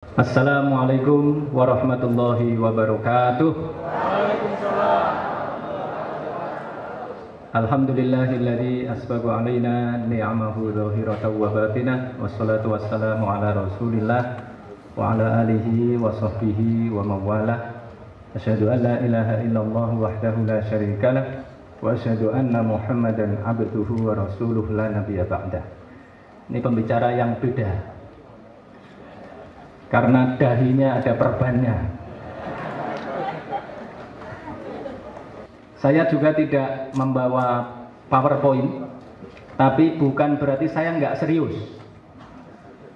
Assalamualaikum warahmatullahi wabarakatuh. Alhamdulillahilladzi asbagha alaina ni'amahu zahiratan wa batinah. Wassalatu wassalamu ala Rasulillah wa ala alihi wa sahbihi wa mawalah. Asyhadu an la ilaha illallah wahdahu la syarikalah wa asyhadu anna Muhammadan abduhu wa rasuluhu la nabiyya ba'dah. Ini pembicara yang beda, karena dahinya ada perbannya. Saya juga tidak membawa PowerPoint, tapi bukan berarti saya nggak serius.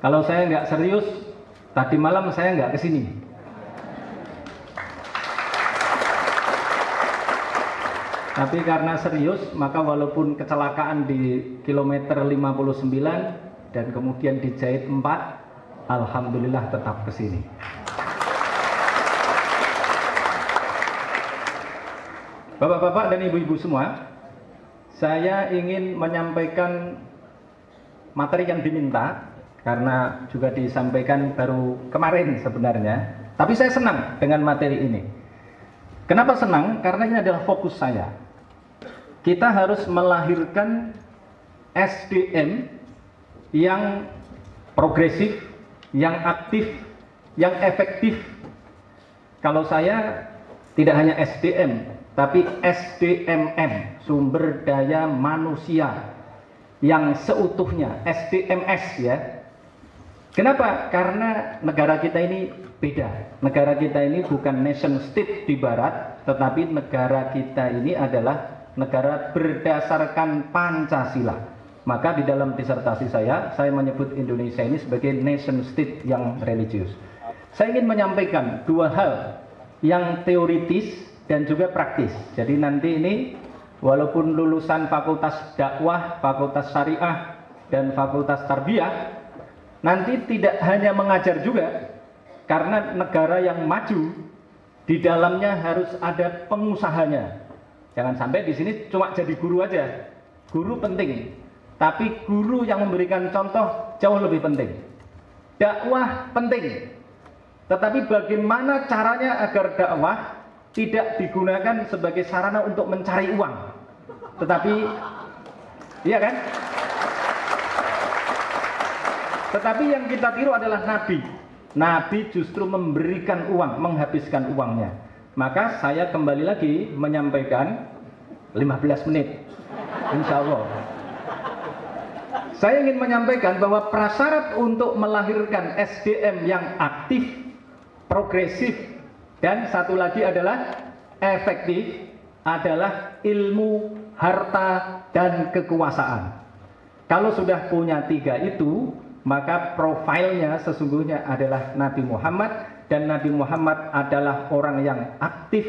Kalau saya nggak serius, tadi malam saya nggak kesini. Tapi karena serius, maka walaupun kecelakaan di kilometer 59 dan kemudian dijahit 4, alhamdulillah tetap kesini. Bapak-bapak dan ibu-ibu semua, saya ingin menyampaikan materi yang diminta, karena juga disampaikan baru kemarin sebenarnya. Tapi saya senang dengan materi ini. Kenapa senang? Karena ini adalah fokus saya. Kita harus melahirkan SDM yang progresif, yang aktif, yang efektif. Kalau saya tidak hanya SDM, tapi SDMM, sumber daya manusia yang seutuhnya, SDMS ya. Kenapa? Karena negara kita ini beda. Negara kita ini bukan nation state di barat, tetapi negara kita ini adalah negara berdasarkan Pancasila. Maka di dalam disertasi saya menyebut Indonesia ini sebagai nation state yang religius. Saya ingin menyampaikan dua hal yang teoritis dan juga praktis. Jadi nanti ini walaupun lulusan fakultas dakwah, fakultas syariah, dan fakultas tarbiyah, nanti tidak hanya mengajar juga, karena negara yang maju di dalamnya harus ada pengusahanya. Jangan sampai di sini cuma jadi guru aja. Guru penting, tapi guru yang memberikan contoh jauh lebih penting. Dakwah penting, tetapi bagaimana caranya agar dakwah tidak digunakan sebagai sarana untuk mencari uang, tetapi iya kan? Tetapi yang kita tiru adalah Nabi. Nabi justru memberikan uang, menghabiskan uangnya. Maka saya kembali lagi menyampaikan 15 menit, insya Allah. Saya ingin menyampaikan bahwa prasyarat untuk melahirkan SDM yang aktif, progresif, dan satu lagi adalah efektif, adalah ilmu, harta, dan kekuasaan. Kalau sudah punya tiga itu, maka profilnya sesungguhnya adalah Nabi Muhammad, dan Nabi Muhammad adalah orang yang aktif,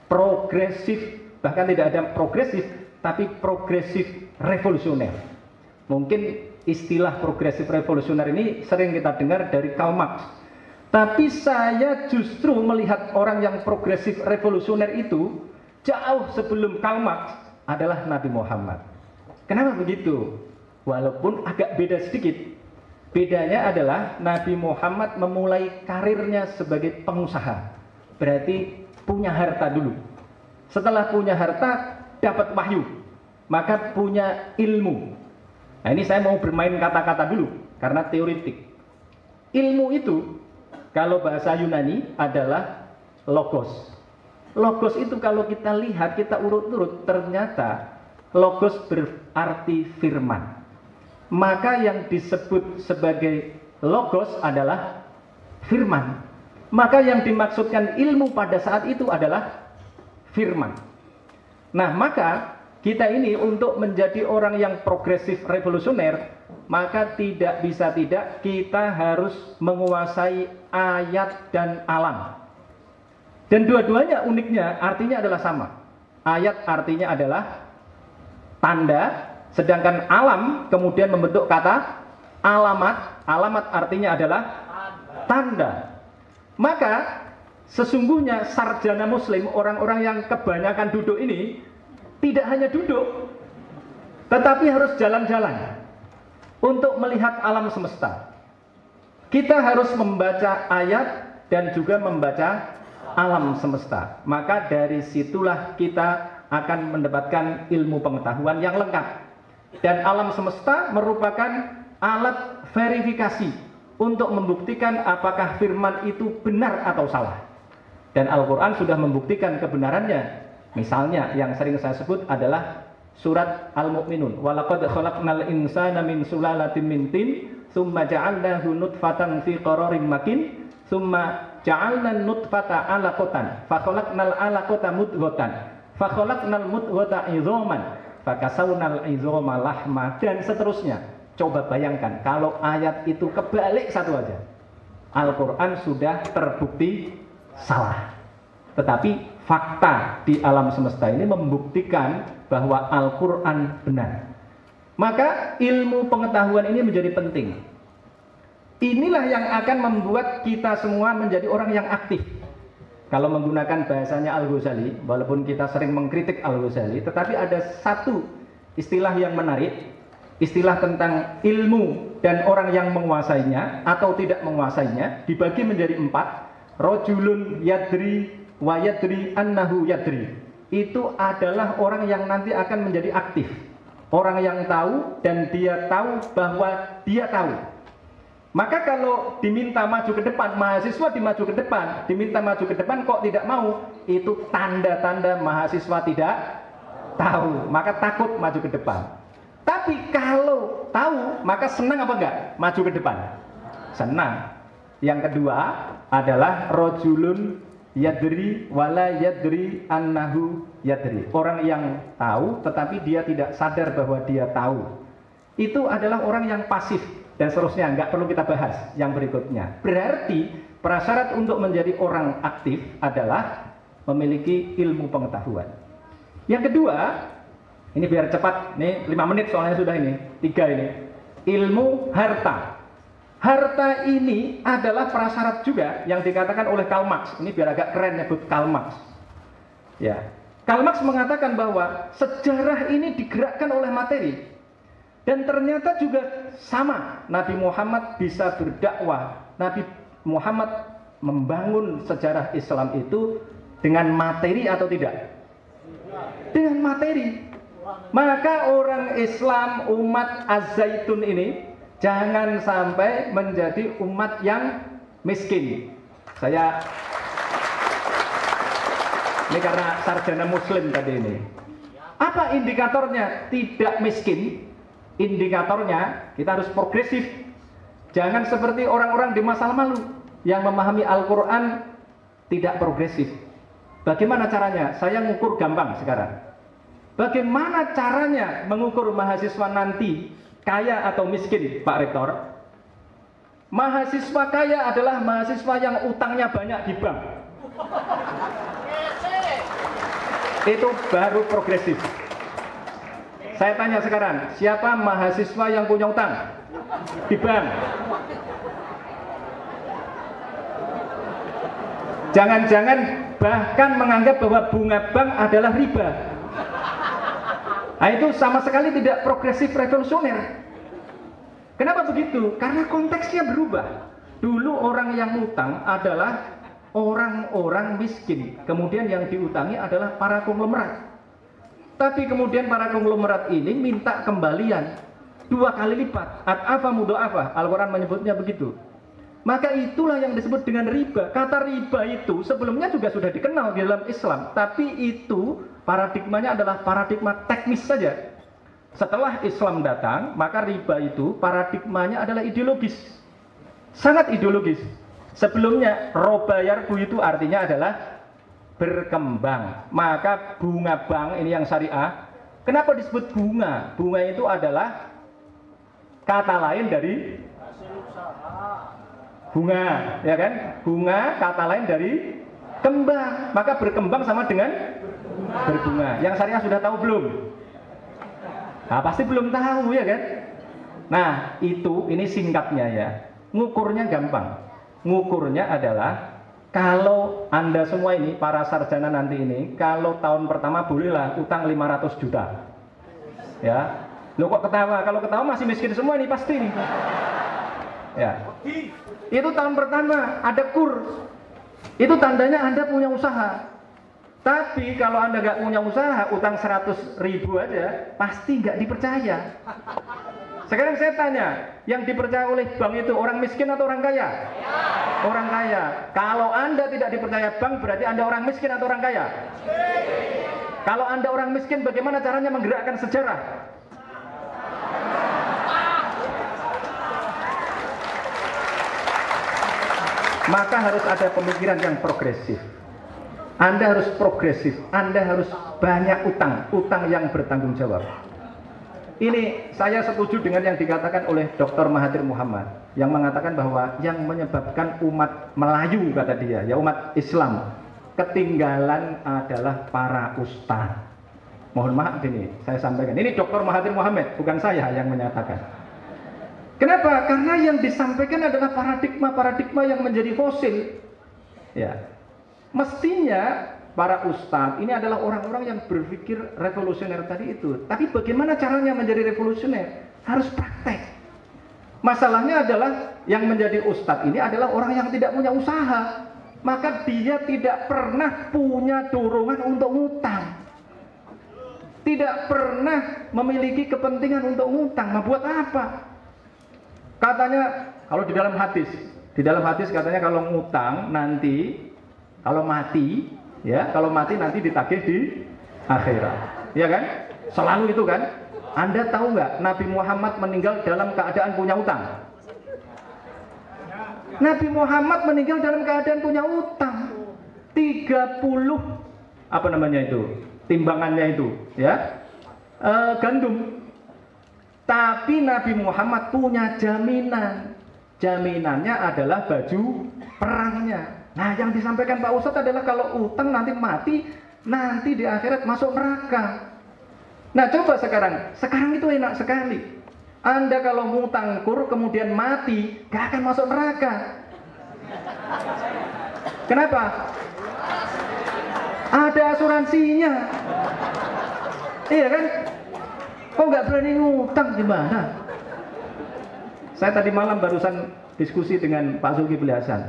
progresif, bahkan tidak ada progresif, tapi progresif revolusioner. Mungkin istilah progresif revolusioner ini sering kita dengar dari Karl Marx. Tapi saya justru melihat orang yang progresif revolusioner itu jauh sebelum Karl Marx adalah Nabi Muhammad. Kenapa begitu? Walaupun agak beda sedikit. Bedanya adalah Nabi Muhammad memulai karirnya sebagai pengusaha. Berarti punya harta dulu. Setelah punya harta, dapat wahyu. Maka punya ilmu. Nah ini saya mau bermain kata-kata dulu, karena teoritik. Ilmu itu, kalau bahasa Yunani adalah logos. Logos itu kalau kita lihat, kita urut-urut, ternyata logos berarti firman. Maka yang disebut sebagai logos adalah firman. Maka yang dimaksudkan ilmu pada saat itu adalah firman. Nah, maka kita ini untuk menjadi orang yang progresif revolusioner, maka tidak bisa tidak kita harus menguasai ayat dan alam. Dan dua-duanya uniknya artinya adalah sama. Ayat artinya adalah tanda, sedangkan alam kemudian membentuk kata alamat. Alamat artinya adalah tanda. Maka sesungguhnya sarjana muslim, orang-orang yang kebanyakan duduk ini, tidak hanya duduk, tetapi harus jalan-jalan untuk melihat alam semesta. Kita harus membaca ayat dan juga membaca alam semesta. Maka dari situlah kita akan mendapatkan ilmu pengetahuan yang lengkap. Dan alam semesta merupakan alat verifikasi untuk membuktikan apakah firman itu benar atau salah. Dan Al-Quran sudah membuktikan kebenarannya. Misalnya yang sering saya sebut adalah surat Al-Mu'minun. Walaqad khalaqnal insana min sulalatin min tin, tsumma ja'alnahu nutfatan fi qararin makin, tsumma ja'alna nutfata 'alaqatan, fa khalaqnal 'alaqata mudghatan, fa khalaqnal mudghata 'idzaman, fa kasawnal 'idzama lahma, dan seterusnya. Coba bayangkan kalau ayat itu kebalik satu aja. Al-Quran sudah terbukti salah. Tetapi fakta di alam semesta ini membuktikan bahwa Al-Quran benar. Maka ilmu pengetahuan ini menjadi penting. Inilah yang akan membuat kita semua menjadi orang yang aktif. Kalau menggunakan bahasanya Al-Ghazali, walaupun kita sering mengkritik Al-Ghazali, tetapi ada satu istilah yang menarik, istilah tentang ilmu dan orang yang menguasainya atau tidak menguasainya, dibagi menjadi 4. Rajulun yadri wa yadri annahu yadri. Itu adalah orang yang nanti akan menjadi aktif. Orang yang tahu dan dia tahu bahwa dia tahu. Maka kalau diminta maju ke depan, mahasiswa dimaju ke depan, diminta maju ke depan kok tidak mau, itu tanda-tanda mahasiswa tidak tahu, maka takut maju ke depan. Tapi kalau tahu, maka senang apa enggak maju ke depan? Senang. Yang kedua adalah rajulun yadri wala yadri annahu yadri. Orang yang tahu tetapi dia tidak sadar bahwa dia tahu. Itu adalah orang yang pasif. Dan seterusnya, nggak perlu kita bahas yang berikutnya. Berarti prasyarat untuk menjadi orang aktif adalah memiliki ilmu pengetahuan. Yang kedua, ini biar cepat, nih 5 menit soalnya sudah ini, 3 ini. Ilmu harta. Harta ini adalah prasyarat juga yang dikatakan oleh Karl Marx. Ini biar agak keren nyebut Karl Marx. Ya. Karl Marx mengatakan bahwa sejarah ini digerakkan oleh materi. Dan ternyata juga sama, Nabi Muhammad bisa berdakwah, Nabi Muhammad membangun sejarah Islam itu dengan materi atau tidak? Dengan materi. Maka orang Islam, umat Az-Zaitun ini jangan sampai menjadi umat yang miskin. Saya ini karena sarjana muslim tadi ini. Apa indikatornya tidak miskin? Indikatornya kita harus progresif. Jangan seperti orang-orang di masa lalu yang memahami Al-Quran tidak progresif. Bagaimana caranya? Saya ngukur gampang sekarang. Bagaimana caranya mengukur mahasiswa nanti kaya atau miskin, Pak Rektor? Mahasiswa kaya adalah mahasiswa yang utangnya banyak di bank. Itu baru progresif. Saya tanya sekarang, siapa mahasiswa yang punya utang di bank? Jangan-jangan bahkan menganggap bahwa bunga bank adalah riba. Nah, itu sama sekali tidak progresif revolusioner. Kenapa begitu? Karena konteksnya berubah. Dulu orang yang utang adalah orang-orang miskin. Kemudian yang diutangi adalah para konglomerat. Tapi kemudian para konglomerat ini minta kembalian 2 kali lipat. Ad-afa mudha'afa. Al-Quran menyebutnya begitu. Maka itulah yang disebut dengan riba. Kata riba itu sebelumnya juga sudah dikenal di dalam Islam. Tapi itu paradigmanya adalah paradigma teknis saja. Setelah Islam datang, maka riba itu paradigmanya adalah ideologis. Sangat ideologis. Sebelumnya roba yarbu itu artinya adalah berkembang. Maka bunga bank ini yang syariah. Kenapa disebut bunga? Bunga itu adalah kata lain dari bunga, ya kan? Bunga kata lain dari kembang. Maka berkembang sama dengan berbunga. Yang syariah sudah tahu belum? Nah, pasti belum tahu, ya kan? Nah, ini singkatnya ya. Ngukurnya gampang. Ngukurnya adalah kalau Anda semua ini, para sarjana nanti ini, kalau tahun pertama bolehlah utang 500 juta. Ya. Loh kok ketawa? Kalau ketawa masih miskin semua nih pasti nih. Ya. Itu tahun pertama ada kur. Itu tandanya Anda punya usaha. Tapi kalau Anda nggak punya usaha, utang 100.000 aja, pasti nggak dipercaya. Sekarang saya tanya, yang dipercaya oleh bank itu orang miskin atau orang kaya? Orang kaya. Kalau Anda tidak dipercaya bank, berarti Anda orang miskin atau orang kaya? Kalau Anda orang miskin, bagaimana caranya menggerakkan sejarah? Maka harus ada pemikiran yang progresif. Anda harus progresif, Anda harus banyak utang yang bertanggung jawab. Ini saya setuju dengan yang dikatakan oleh Dr. Mahathir Muhammad yang mengatakan bahwa yang menyebabkan umat Melayu, kata dia, ya umat Islam, ketinggalan adalah para ustadz. Mohon maaf ini, saya sampaikan. Ini Dr. Mahathir Muhammad, bukan saya yang menyatakan. Kenapa? Karena yang disampaikan adalah paradigma yang menjadi fosil. Ya. Mestinya para ustadz ini adalah orang-orang yang berpikir revolusioner tadi itu. Tapi bagaimana caranya menjadi revolusioner? Harus praktek. Masalahnya adalah yang menjadi ustadz ini adalah orang yang tidak punya usaha. Maka dia tidak pernah punya dorongan untuk ngutang. Tidak pernah memiliki kepentingan untuk ngutang. Nah, buat apa? Katanya kalau di dalam hadis katanya kalau ngutang nanti kalau mati nanti ditagih di akhirat, ya kan? Selalu itu kan? Anda tahu nggak Nabi Muhammad meninggal dalam keadaan punya utang? Nabi Muhammad meninggal dalam keadaan punya utang 30 apa namanya itu timbangannya itu, ya gandum. Tapi Nabi Muhammad punya jaminan. Jaminannya adalah baju perangnya. Nah, yang disampaikan Pak Ustadz adalah kalau utang nanti mati, nanti di akhirat masuk neraka. Nah, coba sekarang itu enak sekali. Anda kalau ngutang kur kemudian mati, gak akan masuk neraka. Kenapa? Ada asuransinya. Iya kan? Kok nggak berani ngutang gimana? Saya tadi malam barusan diskusi dengan Pak Zulkifli Hasan.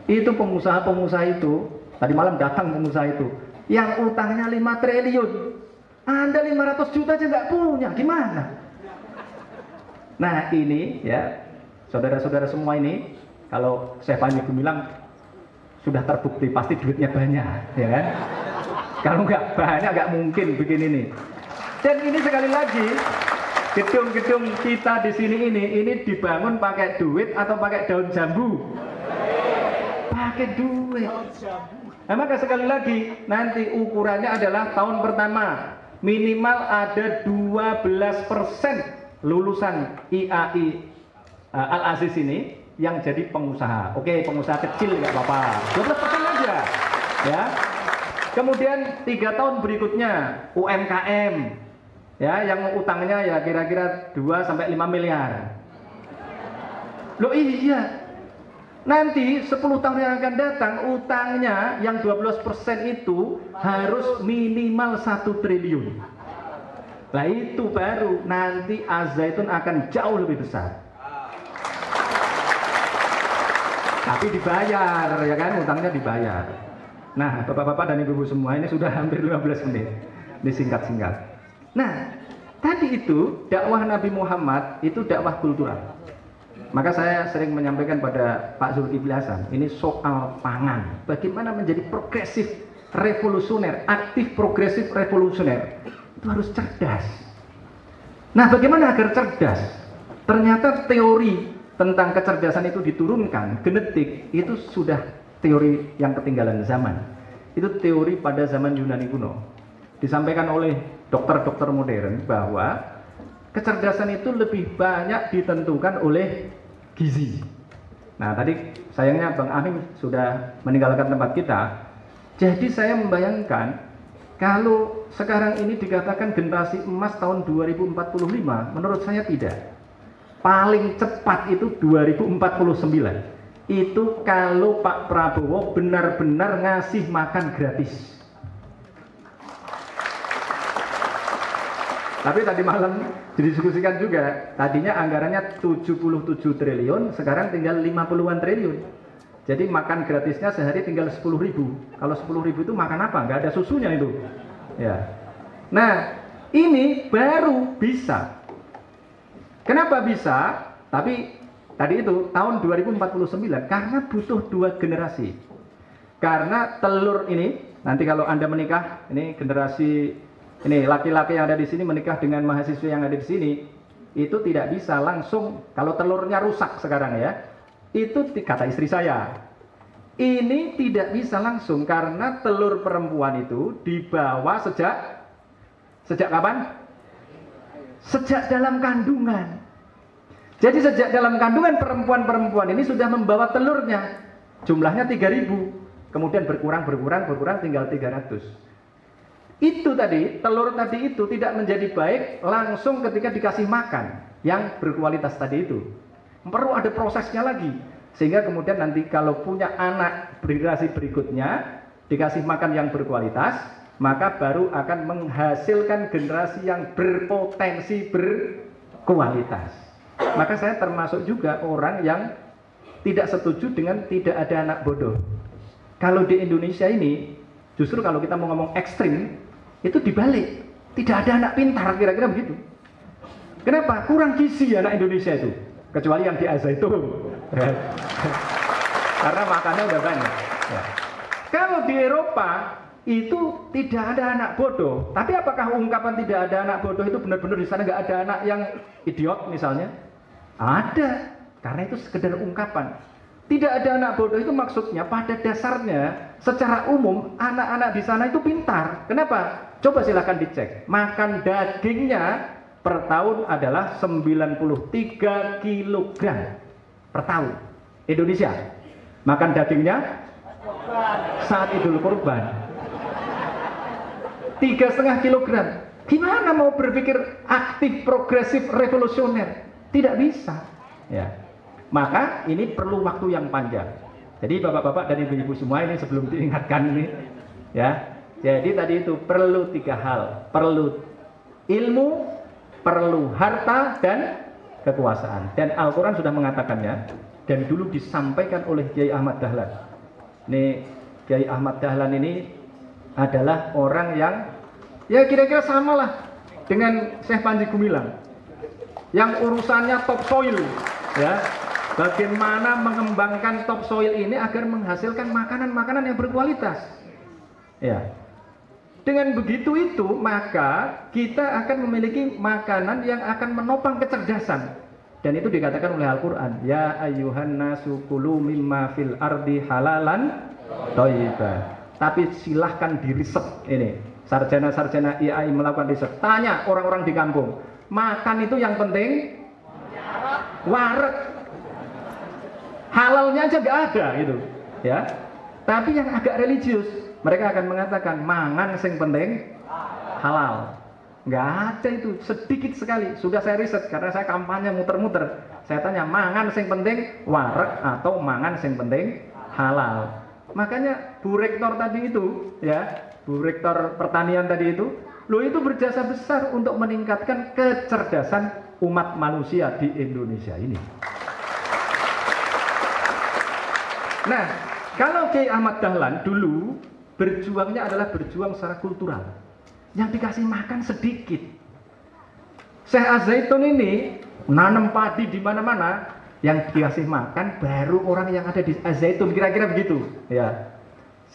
Itu pengusaha-pengusaha itu, tadi malam datang pengusaha itu, yang utangnya 5 triliun. Anda 500 juta aja nggak punya, gimana? Nah ini ya, saudara-saudara semua ini, kalau Syekh Panji Gumilang sudah terbukti pasti duitnya banyak, ya kan? Kalau nggak banyak nggak mungkin bikin ini. Dan ini sekali lagi, gedung-gedung kita di sini ini dibangun pakai duit atau pakai daun jambu? Pakai duit. Nah, maka sekali lagi, nanti ukurannya adalah tahun pertama minimal ada 12% lulusan IAI Al-Aziz ini yang jadi pengusaha. Oke, pengusaha kecil nggak apa-apa, 12% aja, ya. Kemudian 3 tahun berikutnya UMKM. Ya, yang utangnya ya kira-kira 2-5 miliar. Loh iya. Nanti 10 tahun yang akan datang utangnya yang 12% itu harus minimal 1 triliun. Nah itu baru nanti Az-Zaitun akan jauh lebih besar. Tapi dibayar, ya kan, utangnya dibayar. Nah, bapak-bapak dan ibu-ibu semua, ini sudah hampir 15 menit. Ini singkat-singkat. Nah, tadi itu dakwah Nabi Muhammad itu dakwah kultural. Maka saya sering menyampaikan pada Pak Zulkifli Hasan, ini soal pangan. Bagaimana menjadi progresif revolusioner, aktif progresif revolusioner. Itu harus cerdas. Nah, bagaimana agar cerdas? Ternyata teori tentang kecerdasan itu diturunkan, genetik itu sudah teori yang ketinggalan zaman. Itu teori pada zaman Yunani kuno. Disampaikan oleh dokter-dokter modern bahwa kecerdasan itu lebih banyak ditentukan oleh gizi. Nah, tadi sayangnya Bang Amin sudah meninggalkan tempat kita. Jadi saya membayangkan kalau sekarang ini dikatakan generasi emas tahun 2045, menurut saya tidak. Paling cepat itu 2049. Itu kalau Pak Prabowo benar-benar ngasih makan gratis. Tapi tadi malam didiskusikan juga, tadinya anggarannya 77 triliun, sekarang tinggal 50-an triliun. Jadi makan gratisnya sehari tinggal 10.000. Kalau 10.000 itu makan apa? Nggak ada susunya itu. Ya. Nah, ini baru bisa. Kenapa bisa? Tapi tadi itu tahun 2049 karena butuh 2 generasi. Karena telur ini nanti kalau Anda menikah, ini generasi ini laki-laki yang ada di sini menikah dengan mahasiswa yang ada di sini, itu tidak bisa langsung kalau telurnya rusak sekarang ya. Itu kata istri saya. Ini tidak bisa langsung karena telur perempuan itu dibawa sejak kapan? Sejak dalam kandungan. Jadi sejak dalam kandungan perempuan-perempuan ini sudah membawa telurnya. Jumlahnya 3.000. Kemudian berkurang tinggal 300. Itu tadi, telur tadi itu tidak menjadi baik langsung ketika dikasih makan yang berkualitas tadi itu. Perlu ada prosesnya lagi. Sehingga kemudian nanti kalau punya anak generasi berikutnya dikasih makan yang berkualitas, maka baru akan menghasilkan generasi yang berpotensi berkualitas. Maka saya termasuk juga orang yang tidak setuju dengan tidak ada anak bodoh. Kalau di Indonesia ini, justru kalau kita mau ngomong ekstrim, itu dibalik. Tidak ada anak pintar, kira-kira begitu. Kenapa? Kurang gizi anak Indonesia itu. Kecuali yang di Al-Zaitun. Karena makannya udah banyak. Ya. Kalau di Eropa, itu tidak ada anak bodoh. Tapi apakah ungkapan tidak ada anak bodoh itu benar-benar di sana nggak ada anak yang idiot misalnya? Ada. Karena itu sekedar ungkapan. Tidak ada anak bodoh itu maksudnya pada dasarnya secara umum anak-anak di sana itu pintar. Kenapa? Coba silahkan dicek. Makan dagingnya per tahun adalah 93 kg per tahun. Indonesia makan dagingnya saat Idul Kurban 3,5 kg. Gimana mau berpikir aktif, progresif, revolusioner? Tidak bisa. Ya. Maka ini perlu waktu yang panjang. Jadi bapak-bapak dan ibu-ibu semua ini sebelum diingatkan ini, ya. Jadi tadi itu perlu 3 hal, perlu ilmu, perlu harta dan kekuasaan. Dan Al-Quran sudah mengatakannya. Dan dulu disampaikan oleh Kiai Ahmad Dahlan. Ini Kiai Ahmad Dahlan ini adalah orang yang ya kira-kira samalah dengan Syekh Panji Gumilang, yang urusannya topsoil, ya. Bagaimana mengembangkan topsoil ini agar menghasilkan makanan-makanan yang berkualitas. Ya. Dengan begitu itu, maka kita akan memiliki makanan yang akan menopang kecerdasan. Dan itu dikatakan oleh Al-Quran. Ya ayyuhan nasu kulu mimma fil ardi halalan thayyiban. Tapi silahkan diriset ini. Sarjana-sarjana IAI melakukan riset. Tanya orang-orang di kampung. Makan itu yang penting wareg. Halalnya aja nggak ada gitu, ya. Tapi yang agak religius, mereka akan mengatakan mangan sing penting halal. Nggak ada itu, sedikit sekali. Sudah saya riset karena saya kampanye muter-muter. Saya tanya mangan sing penting wareg atau mangan sing penting halal. Makanya Bu Rektor tadi itu, ya, Bu Rektor Pertanian tadi itu, lo itu berjasa besar untuk meningkatkan kecerdasan umat manusia di Indonesia ini. Nah, kalau Kiai Ahmad Dahlan dulu berjuangnya adalah berjuang secara kultural. Yang dikasih makan sedikit. Syekh Az-Zaitun ini nanam padi di mana-mana, yang dikasih makan baru orang yang ada di Az-Zaitun, kira-kira begitu. Ya.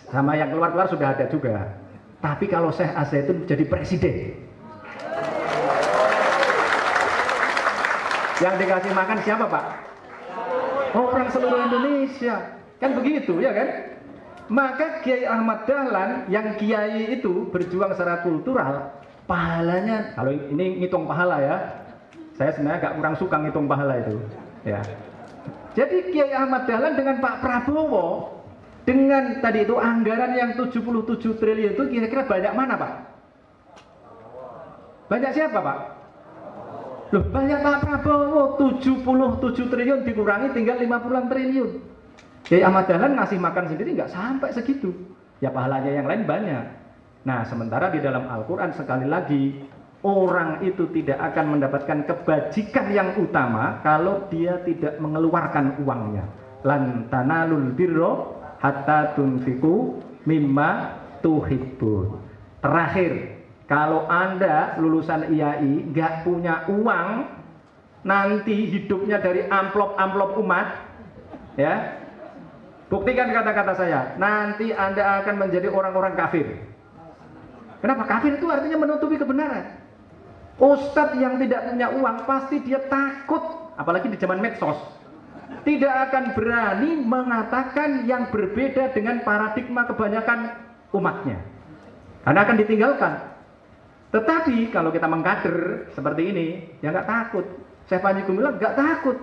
Sama yang keluar-keluar sudah ada juga. Tapi kalau Syekh Az-Zaitun jadi presiden, yang dikasih makan siapa, Pak? Orang seluruh Indonesia. Kan begitu, ya kan? Maka Kiai Ahmad Dahlan yang kiai itu berjuang secara kultural, pahalanya, kalau ini ngitung pahala ya, saya sebenarnya agak kurang suka ngitung pahala itu, ya. Jadi Kiai Ahmad Dahlan dengan Pak Prabowo, dengan tadi itu anggaran yang 77 triliun itu kira-kira banyak mana, Pak? Banyak siapa, Pak? Loh, banyak Pak Prabowo, 77 triliun dikurangi tinggal 50 triliun. Kiai Ahmad Dahlan ngasih makan sendiri nggak sampai segitu. Ya pahalanya yang lain banyak. Nah, sementara di dalam Al-Quran sekali lagi orang itu tidak akan mendapatkan kebajikan yang utama kalau dia tidak mengeluarkan uangnya. Lan tanalul birra hatta tunfiqu mimma tuhibbun. Terakhir, kalau Anda lulusan IAI nggak punya uang, nanti hidupnya dari amplop-amplop umat, ya. Buktikan kata-kata saya, nanti Anda akan menjadi orang-orang kafir. Kenapa? Kafir itu artinya menutupi kebenaran. Ustadz yang tidak punya uang pasti dia takut, apalagi di zaman medsos, tidak akan berani mengatakan yang berbeda dengan paradigma kebanyakan umatnya, karena akan ditinggalkan. Tetapi kalau kita mengkader seperti ini, ya nggak takut. Syekh Panji Gumilang nggak takut.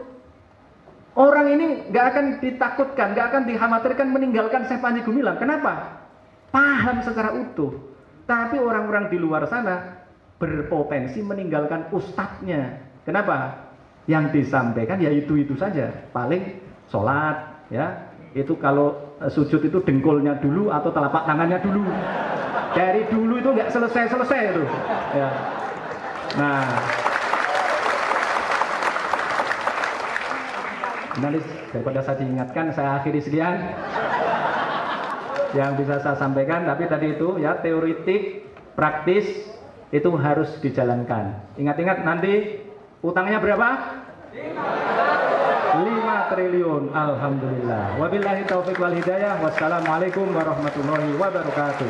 Orang ini nggak akan ditakutkan, nggak akan dikhawatirkan meninggalkan Syekh Panji Gumilang. Kenapa? Paham secara utuh. Tapi orang-orang di luar sana berpotensi meninggalkan ustadznya. Kenapa? Yang disampaikan ya itu saja. Paling sholat, ya itu kalau sujud itu dengkulnya dulu atau telapak tangannya dulu. Dari dulu itu nggak selesai itu. Ya. Nah, nanti daripada saya diingatkan, saya akhiri sekian yang bisa saya sampaikan. Tapi tadi itu ya teoritik, praktis itu harus dijalankan. Ingat-ingat nanti utangnya berapa? 5 triliun. Alhamdulillah. Wabillahi taufiq wal hidayah. Wassalamualaikum warahmatullahi wabarakatuh.